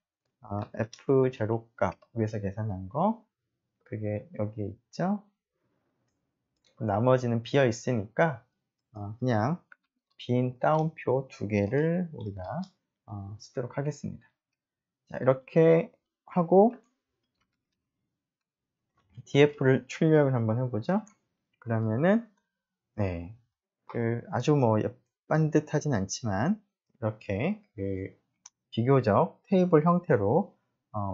f0 값 위에서 계산한 거 그게 여기에 있죠. 나머지는 비어 있으니까 그냥 빈 따옴표 두 개를 우리가 쓰도록 하겠습니다. 자, 이렇게 하고 df를 출력을 한번 해보죠. 그러면은 아주 반듯하진 않지만 이렇게 비교적 테이블 형태로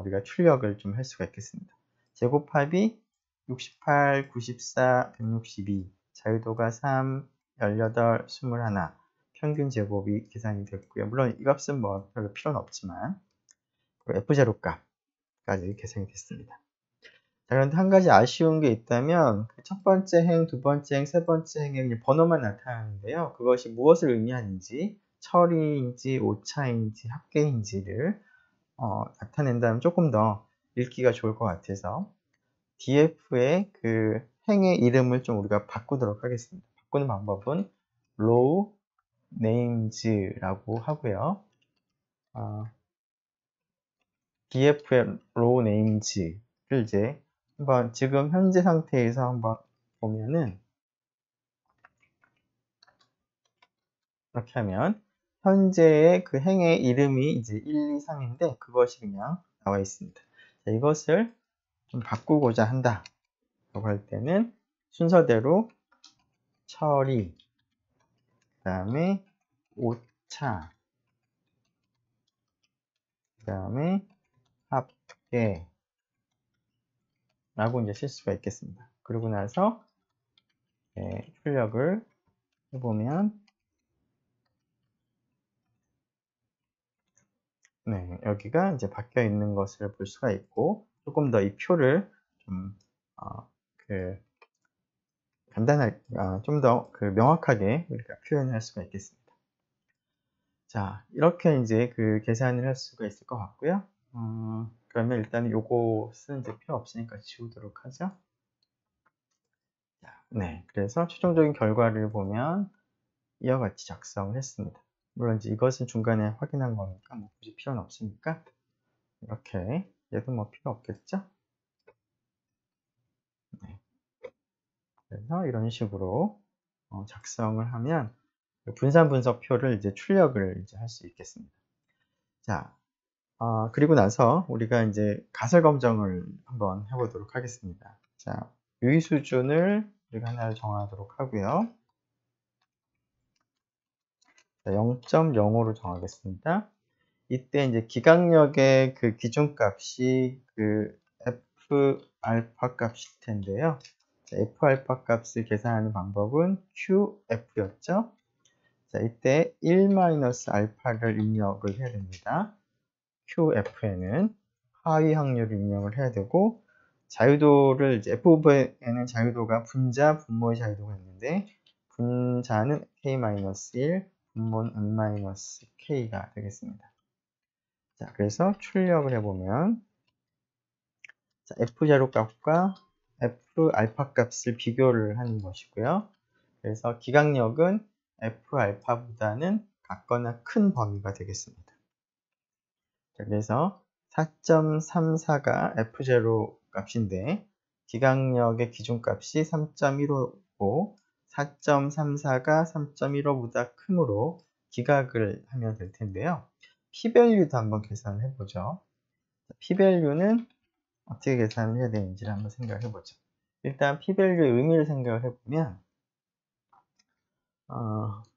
우리가 출력을 좀 할 수가 있겠습니다. 제곱합이 68, 94, 162, 자유도가 3, 18, 21, 평균 제곱이 계산이 됐고요. 물론 이 값은 별로 필요는 없지만 F0 값까지 계산이 됐습니다. 자, 그런데 한 가지 아쉬운 게 있다면 첫 번째 행, 두 번째 행, 세 번째 행의 번호만 나타나는데요. 그것이 무엇을 의미하는지 처리인지 오차인지 합계인지를 나타낸다면 조금 더 읽기가 좋을 것 같아서 df의 그 행의 이름을 좀 우리가 바꾸도록 하겠습니다. 바꾸는 방법은 row names라고 하고요. df의 row names를 이제 한번 지금 현재 상태에서 한번 보면은 이렇게 하면 현재의 그 행의 이름이 이제 1, 2, 3인데 그것이 그냥 나와 있습니다. 자, 이것을 좀 바꾸고자 한다 라고 할 때는 순서대로 처리, 그 다음에 오차, 그 다음에 합계 라고 이제 쓸 수가 있겠습니다. 그러고 나서 출력을 해보면 여기가 이제 바뀌어 있는 것을 볼 수가 있고 조금 더 이 표를 좀 그 간단하게, 좀 더 그 명확하게 우리가 표현을 할 수가 있겠습니다. 자, 이렇게 이제 그 계산을 할 수가 있을 것 같고요. 그러면 일단 요것은 이제 필요 없으니까 지우도록 하죠. 자, 네. 그래서 최종적인 결과를 보면 이와 같이 작성을 했습니다. 물론 이제 이것은 중간에 확인한 거니까 뭐 굳이 필요는 없으니까 이렇게, 얘도 뭐 필요 없겠죠? 네. 그래서 이런 식으로 작성을 하면 분산 분석표를 이제 출력을 이제 할 수 있겠습니다. 자, 그리고 나서 우리가 이제 가설 검정을 한번 해보도록 하겠습니다. 자, 유의 수준을 우리가 하나를 정하도록 하고요. 0.05로 정하겠습니다. 이때 이제 기강력의 그 기준값이 그 F 알파 값일 텐데요. F 알파 값을 계산하는 방법은 QF였죠. 자, 이때 1-알파를 입력을 해야 됩니다. QF에는 하위 확률을 입력을 해야 되고, 자유도를 이제 F부분에는 자유도가 분자, 분모의 자유도가 있는데, 분자는 K-1, 분모는 N-K가 되겠습니다. 자, 그래서 출력을 해보면, 자, F0 값과 F 알파 값을 비교를 하는 것이고요. 그래서 기강력은 F 알파보다는 같거나 큰 범위가 되겠습니다. 자, 그래서 4.34가 F0 값인데, 기강력의 기준값이 3.15고, 4.34가 3.15보다 크므로 기각을 하면 될 텐데요. P-value도 한번 계산을 해보죠. P-value는 어떻게 계산을 해야 되는지를 한번 생각을 해보죠. 일단 P-value의 의미를 생각을 해보면,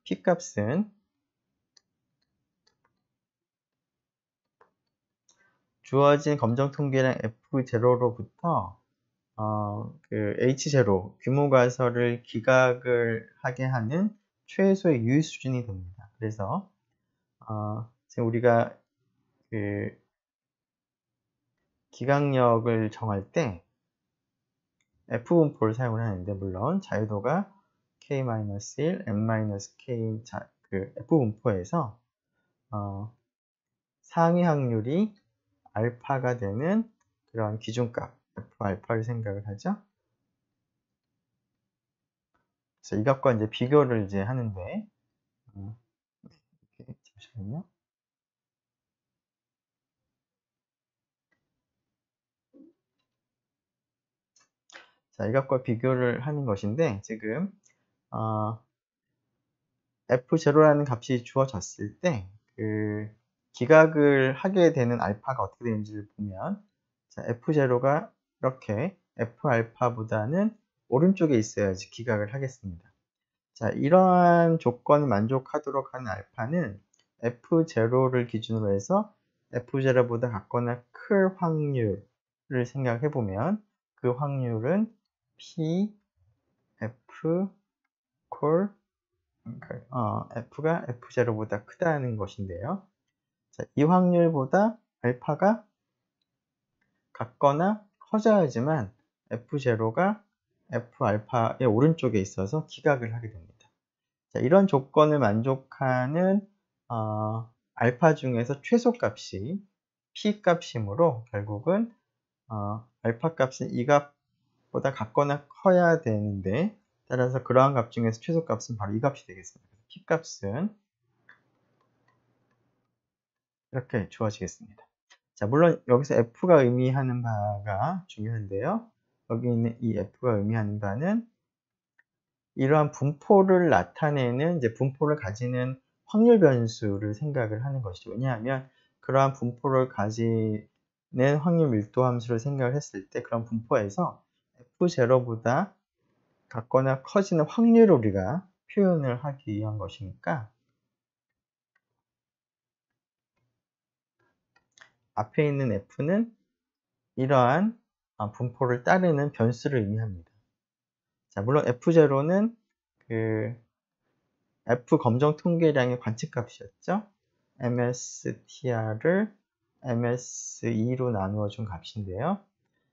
P-값은 주어진 검정 통계량 F0로부터 그 H0 규모 가설을 기각을 하게 하는 최소의 유의 수준이 됩니다. 그래서 지금 우리가 그 기각력을 정할 때 F 분포를 사용을 하는데, 물론 자유도가 K-1, N-K인 그 F 분포에서 상위 확률이 알파가 되는 그런 기준값 F 알파를 생각을 하죠. 그래서 이것과 이제 비교를 이제 하는데, 이렇게 잠시만요. 자, 이것과 비교를 하는 것인데, 지금 F0라는 값이 주어졌을 때 그 기각을 하게 되는 알파가 어떻게 되는지를 보면, 자, F0가 이렇게 F 알파보다는 오른쪽에 있어야지 기각을 하겠습니다. 자, 이러한 조건을 만족하도록 하는 알파는 F0를 기준으로 해서 F0보다 같거나 클 확률을 생각해 보면, 그 확률은 P, F, 콜, F가 F0보다 크다는 것인데요. 자, 이 확률보다 알파가 같거나 커져야지만 F0가 F 알파의 오른쪽에 있어서 기각을 하게 됩니다. 자, 이런 조건을 만족하는 알파 중에서 최소값이 P 값이므로 결국은 알파 값은 이 값보다 같거나 커야 되는데, 따라서 그러한 값 중에서 최소값은 바로 이 값이 되겠습니다. P 값은 이렇게 주어지겠습니다. 자, 물론 여기서 F가 의미하는 바가 중요한데요. 여기 있는 이 F가 의미하는 바는 이러한 분포를 나타내는 이제 분포를 가지는 확률 변수를 생각을 하는 것이죠. 왜냐하면 그러한 분포를 가지는 확률 밀도 함수를 생각을 했을 때, 그런 분포에서 F0보다 같거나 커지는 확률을 우리가 표현을 하기 위한 것이니까, 앞에 있는 F는 이러한 분포를 따르는 변수를 의미합니다. 자, 물론 F0는 그 F 검정 통계량의 관측값이었죠. MSTR을 MS2로 나누어 준 값인데요.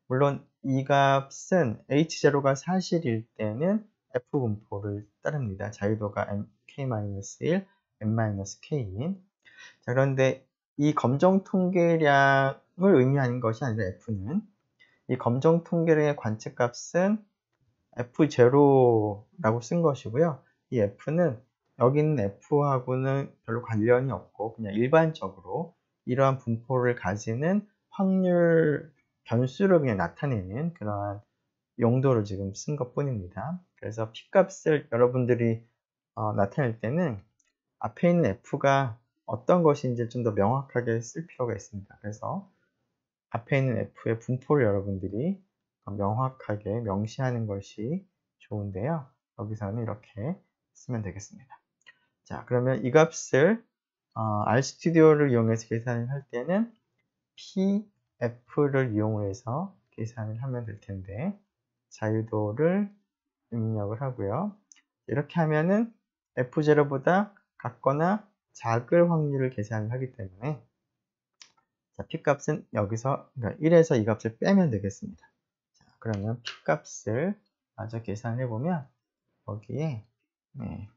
물론 이 값은 h0가 사실일 때는 f 분포를 따릅니다. 자유도가 k-1, n-k인. 자, 그런데 이 검정 통계량을 의미하는 것이 아니라 f는 이 검정 통계량의 관측값은 f0라고 쓴 것이고요. 이 f는 여기 있는 f하고는 별로 관련이 없고 그냥 일반적으로 이러한 분포를 가지는 확률 변수를 그냥 나타내는 그러한 용도로 지금 쓴 것 뿐입니다. 그래서 P값을 여러분들이 나타낼 때는 앞에 있는 F가 어떤 것인지 좀 더 명확하게 쓸 필요가 있습니다. 그래서 앞에 있는 F의 분포를 여러분들이 명확하게 명시하는 것이 좋은데요. 여기서는 이렇게 쓰면 되겠습니다. 자, 그러면 이 값을 RStudi오를 이용해서 계산을 할 때는 PF를 이용해서 계산을 하면 될 텐데 자유도를 입력을 하고요. 이렇게 하면은 F0보다 같거나 작을 확률을 계산을 하기 때문에 자, P값은 여기서 그러니까 1에서 이 값을 빼면 되겠습니다. 자, 그러면 P값을 마저 계산을 해보면 여기에 네,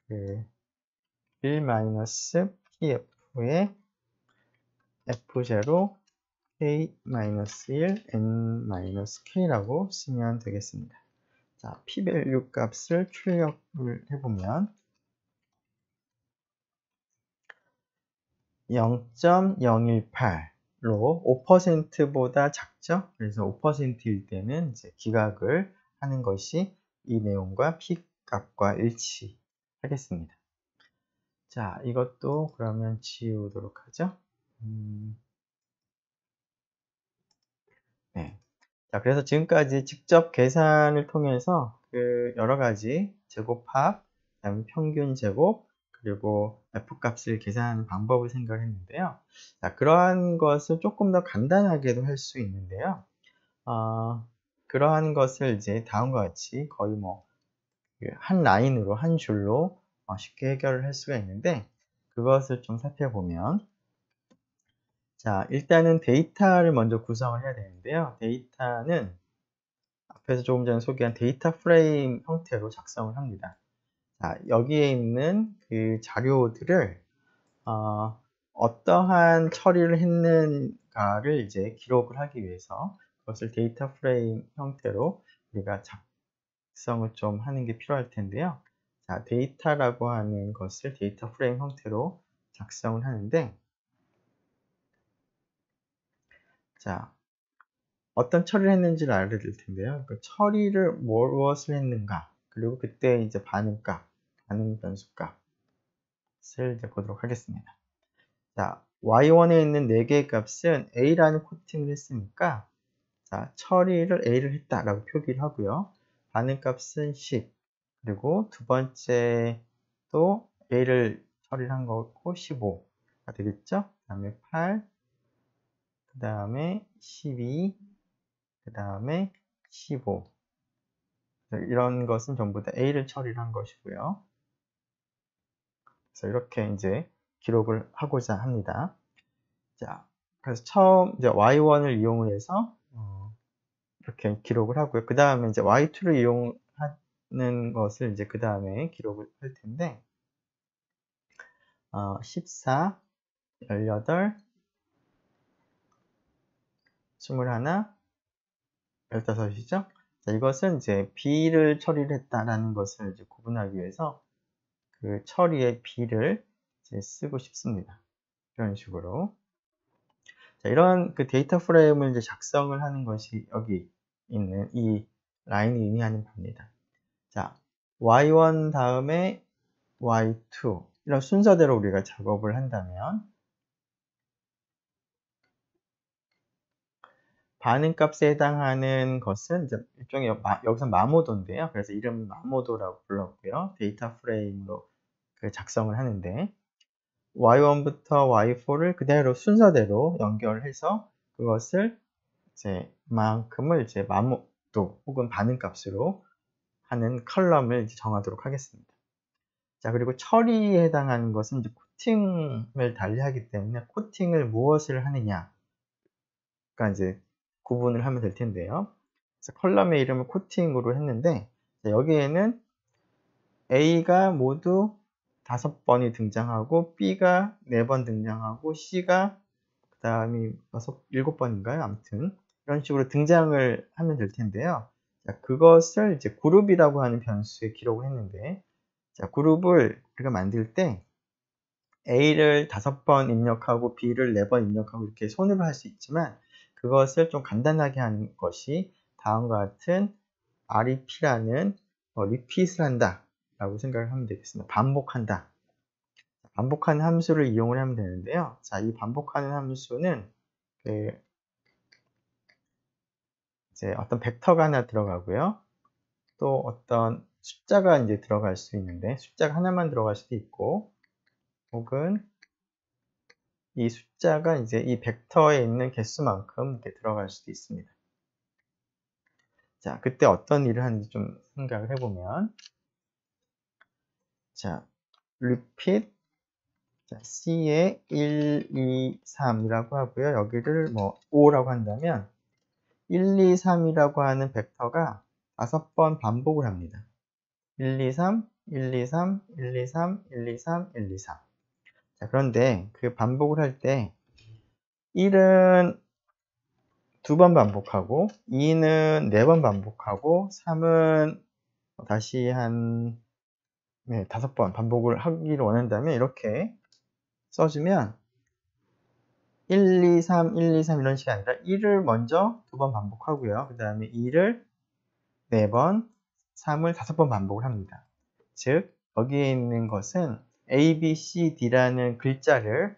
그 1-PF의 F0 K-1 N-K라고 쓰면 되겠습니다. 자, P-value 값을 출력을 해보면 0.018로 5%보다 작죠? 그래서 5%일 때는 이제 기각을 하는 것이 이 내용과 P 값과 일치하겠습니다. 자, 이것도 그러면 지우도록 하죠. 네. 자, 그래서 지금까지 직접 계산을 통해서 그 여러 가지 제곱합, 그다음에 평균 제곱, 그리고 F값을 계산하는 방법을 생각했는데요. 자, 그러한 것을 조금 더 간단하게도 할 수 있는데요. 그러한 것을 이제 다음과 같이 거의 뭐 한 라인으로, 한 줄로 쉽게 해결을 할 수가 있는데 그것을 좀 살펴보면 자, 일단은 데이터를 먼저 구성을 해야 되는데요. 데이터는 앞에서 조금 전에 소개한 데이터 프레임 형태로 작성을 합니다. 자, 여기에 있는 그 자료들을 어떠한 처리를 했는가를 이제 기록을 하기 위해서 그것을 데이터 프레임 형태로 우리가 작성을 좀 하는 게 필요할 텐데요. 자, 데이터라고 하는 것을 데이터 프레임 형태로 작성을 하는데 자, 어떤 처리를 했는지를 알려드릴 텐데요. 그 처리를 무엇을 했는가, 그리고 그때 이제 반응값, 반응 변수값을 이제 보도록 하겠습니다. 자, y1에 있는 4개의 값은 a라는 코팅을 했으니까, 자, 처리를 a를 했다라고 표기를 하고요. 반응값은 10, 그리고 두 번째도 a를 처리를 한 거고 15가 되겠죠? 그 다음에 8, 그 다음에 12, 그 다음에 15. 이런 것은 전부 다 A를 처리를 한 것이고요. 그래서 이렇게 이제 기록을 하고자 합니다. 자, 그래서 처음 이제 Y1을 이용을 해서 이렇게 기록을 하고요. 그 다음에 이제 Y2를 이용하는 것을 이제 그 다음에 기록을 할 텐데, 14, 18, 21, 15이죠. 자, 이것은 이제 B를 처리를 했다라는 것을 이제 구분하기 위해서 그 처리의 B를 이제 쓰고 싶습니다. 이런 식으로. 자, 이런 그 데이터 프레임을 이제 작성을 하는 것이 여기 있는 이 라인이 의미하는 바입니다. 자, y1 다음에 y2 이런 순서대로 우리가 작업을 한다면 반응값에 해당하는 것은 이제 일종의 여기서 마모도인데요. 그래서 이름은 마모도라고 불렀고요. 데이터 프레임으로 그 작성을 하는데 y1부터 y4를 그대로 순서대로 연결해서 그것을 이제 만큼을 이제 마모도 혹은 반응값으로 하는 컬럼을 이제 정하도록 하겠습니다. 자, 그리고 처리에 해당하는 것은 이제 코팅을 달리하기 때문에 코팅을 무엇을 하느냐. 그러니까 이제 구분을 하면 될 텐데요. 그래서 컬럼의 이름을 코팅으로 했는데, 여기에는 A가 모두 5번이 등장하고, B가 4번 등장하고, C가 그 다음이 7번인가요? 아무튼 이런 식으로 등장을 하면 될 텐데요. 자, 그것을 이제 그룹이라고 하는 변수에 기록을 했는데, 자, 그룹을 우리가 만들 때 A를 5번 입력하고 B를 4번 입력하고 이렇게 손으로 할 수 있지만, 그것을 좀 간단하게 하는 것이 다음과 같은 REP라는 리핏을 한다 라고 생각을 하면 되겠습니다. 반복한다. 반복하는 함수를 이용을 하면 되는데요. 자, 이 반복하는 함수는 이제 어떤 벡터가 하나 들어가고요. 또 어떤 숫자가 이제 들어갈 수 있는데, 숫자가 하나만 들어갈 수도 있고, 혹은 이 숫자가 이제 이 벡터에 있는 개수만큼 이렇게 들어갈 수도 있습니다. 자, 그때 어떤 일을 하는지 좀 생각을 해보면, 자, repeat, 자, C에 1, 2, 3이라고 하고요. 여기를 뭐 5라고 한다면 1, 2, 3이라고 하는 벡터가 5번 반복을 합니다. 1, 2, 3, 1, 2, 3, 1, 2, 3, 1, 2, 3, 1, 2, 3. 자, 그런데 그 반복을 할 때 1은 2번 반복하고, 2는 4번 반복하고, 3은 다시 한 5번 반복을 하기를 원한다면 이렇게 써주면 1, 2, 3, 1, 2, 3 이런 식이 아니라 1을 먼저 2번 반복하고요. 그 다음에 2를 4번, 3을 5번 반복을 합니다. 즉, 여기에 있는 것은 A, B, C, D라는 글자를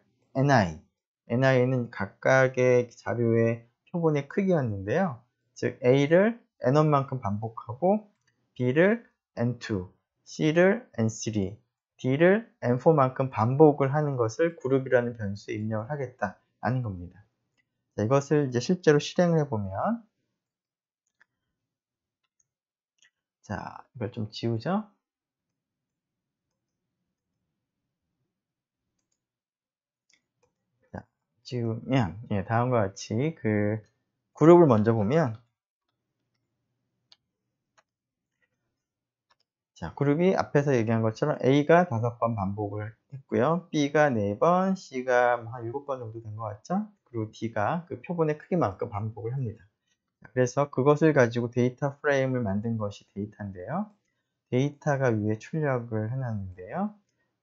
NI는 각각의 자료의 표본의 크기였는데요. 즉, A를 N1만큼 반복하고, B를 N2, C를 N3, D를 N4만큼 반복을 하는 것을 그룹이라는 변수에 입력을 하겠다라는 겁니다. 자, 이것을 이제 실제로 실행을 해보면, 자, 이걸 좀 지우죠. 자, 지우면, 다음과 같이 그 그룹을 먼저 보면, 자, 그룹이 앞에서 얘기한 것처럼 A가 5번 반복을 했고요. B가 4번, C가 한 7번 정도 된 것 같죠? 그리고 D가 그 표본의 크기만큼 반복을 합니다. 그래서 그것을 가지고 데이터 프레임을 만든 것이 데이터인데요. 데이터가 위에 출력을 해놨는데요.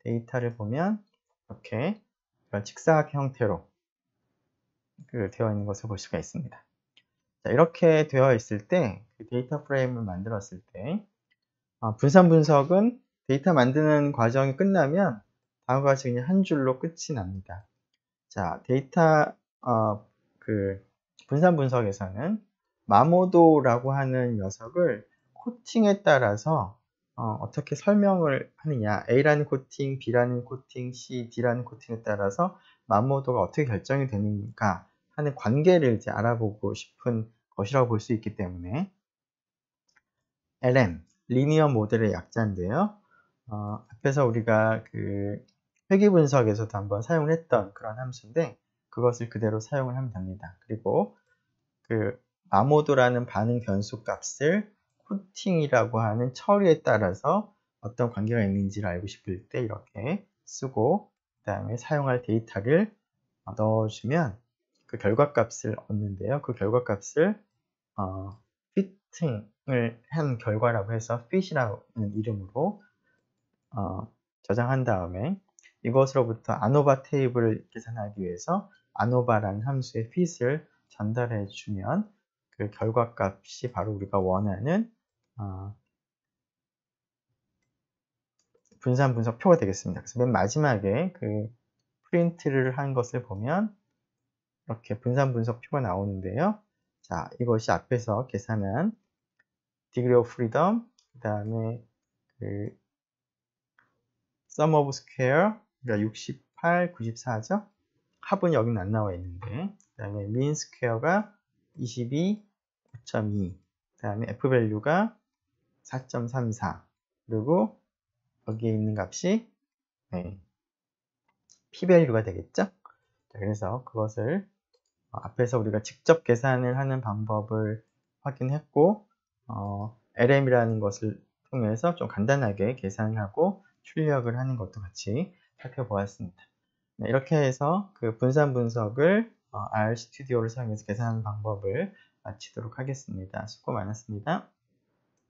데이터를 보면 이렇게 이런 직사각 형태로 되어 있는 것을 볼 수가 있습니다. 자, 이렇게 되어 있을 때, 데이터 프레임을 만들었을 때, 분산 분석은 데이터 만드는 과정이 끝나면 다음과 같이 그냥 한 줄로 끝이 납니다. 자, 데이터 분산 분석에서는 마모도라고 하는 녀석을 코팅에 따라서 어떻게 설명을 하느냐, A라는 코팅, B라는 코팅, C, D라는 코팅에 따라서 마모도가 어떻게 결정이 되는가 하는 관계를 이제 알아보고 싶은 것이라고 볼 수 있기 때문에 LM, 리니어 모델의 약자인데요. 앞에서 우리가 그 회귀 분석에서도 한번 사용을 했던 그런 함수인데, 그것을 그대로 사용을 하면 됩니다. 그리고 그 마모도라는 반응 변수 값을 코팅이라고 하는 처리에 따라서 어떤 관계가 있는지를 알고 싶을 때 이렇게 쓰고, 그 다음에 사용할 데이터를 넣어주면 그 결과값을 얻는데요. 그 결과값을 피팅을 한 결과라고 해서 fit이라는 이름으로 저장한 다음에 이것으로부터 아노바 테이블을 계산하기 위해서 아노바라는 함수의 fit을 전달해 주면 그 결과값이 바로 우리가 원하는 분산 분석표가 되겠습니다. 그래서 맨 마지막에 그 프린트를 한 것을 보면 이렇게 분산 분석표가 나오는데요. 자, 이것이 앞에서 계산한 degree of freedom, 그 다음에 그 sum of square, 그러니까 68, 94죠. 합은 여기는 안 나와 있는데, 그 다음에 mean square가 22, 9.2, 그 다음에 f value가 4.34, 그리고 여기에 있는 값이 p value가 되겠죠. 자, 그래서 그것을 앞에서 우리가 직접 계산을 하는 방법을 확인했고, LM이라는 것을 통해서 좀 간단하게 계산을 하고 출력을 하는 것도 같이 살펴보았습니다. 네, 이렇게 해서 그 분산 분석을 R 스튜디오를 사용해서 계산하는 방법을 마치도록 하겠습니다. 수고 많았습니다.